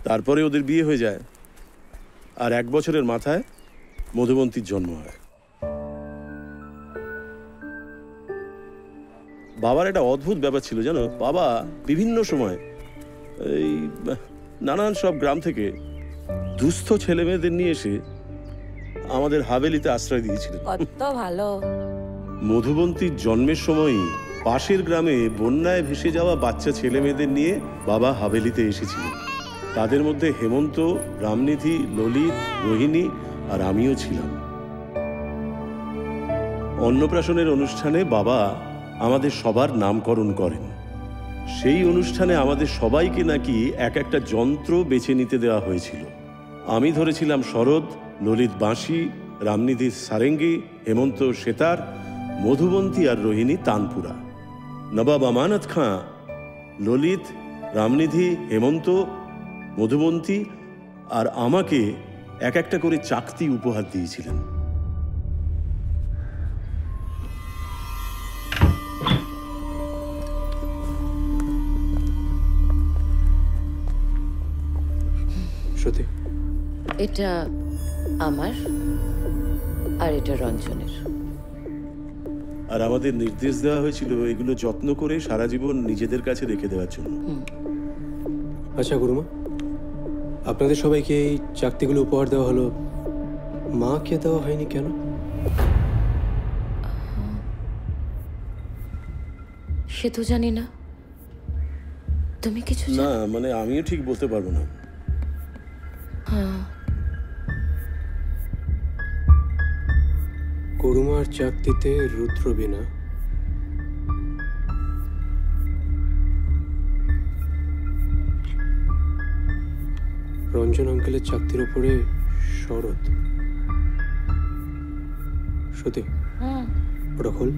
তারপরে ওদের বিয়ে হয়ে যায়, আর 1 বছরের মাথায় মধুবন্তীর জন্ম হয়। বাবার একটা অদ্ভুত ব্যাপার ছিল জানো, বাবা বিভিন্ন সময় এই নানান সব গ্রাম থেকে দুস্থ ছেলে মেয়েদের নিয়ে এসে আমাদের হাভেলিতে আশ্রয় দিয়েছিলেন। কত ভালো। মধুবন্তীর জন্মের সময়ই পাশের গ্রামে বন্যায় ভেসে যাওয়া বাচ্চা ছেলে মেয়েদের নিয়ে বাবা হাভেলিতে এসেছিলেন। তাদের মধ্যে হেমন্ত, রামনিধি, ললিত, রোহিণী আর আমিও ছিলাম। অন্নপ্রাশনের অনুষ্ঠানে বাবা আমাদের সবার নামকরণ করেন। সেই অনুষ্ঠানে আমাদের সবাইকে নাকি এক একটা যন্ত্র বেছে নিতে দেওয়া হয়েছিল। আমি ধরেছিলাম শরৎ, ললিত বাঁশি, রামনিধি সারেঙ্গি, হেমন্ত সেতার, মধুবন্তী আর রোহিণী তানপুরা। নবাব আমানত খাঁ ললিত, রামনিধি, হেমন্ত, মধুবন্তী আর আমাকে এক একটা করে চাকতি উপহার দিয়েছিলেন। শ্রুতি, এটা আমার আর এটা রঞ্জনের। আর আমাদের নির্দেশ দেওয়া হয়েছিল এগুলো যত্ন করে সারা জীবন নিজেদের কাছে রেখে দেওয়ার জন্য। আচ্ছা গুরুমা, আপনাদের সবাইকে এই চাকতিগুলো উপহার দেওয়া হলো, মাকে দেওয়া হয়নি কেন? সে তো জানি না, তুমি কিছু না মানে আমিও ঠিক বলতে পারবো না। গুরুমার চাকতিতে রুদ্রবীণা, রঞ্জন আঙ্কেলের চাকতির উপরে শরৎ। শ্রুতি, ওটা খোল।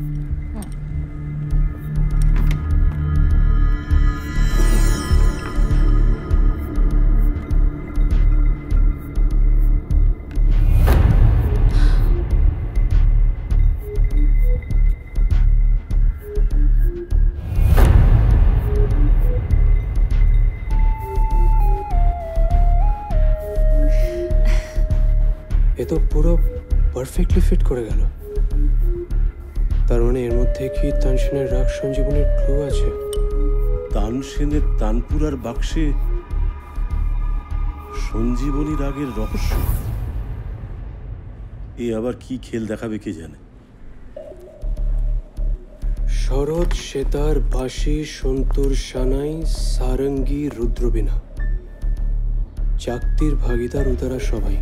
এ তো পুরো পারফেক্টলি ফিট করে গেল। তার মানে এর মধ্যে কি তানসেনের রাগ সঞ্জীবনীর ক্লু আছে? তানসেনের তানপুরার বাক্সে সঞ্জীবনী রাগের রহস্য। এ আবার কি খেল দেখাবে কে জানে। শরৎ, সেতার, বাঁশি, সন্তুর, সানাই, সারঙ্গী, রুদ্রবীণা, চাকতির ভাগিদার উদারা সবাই।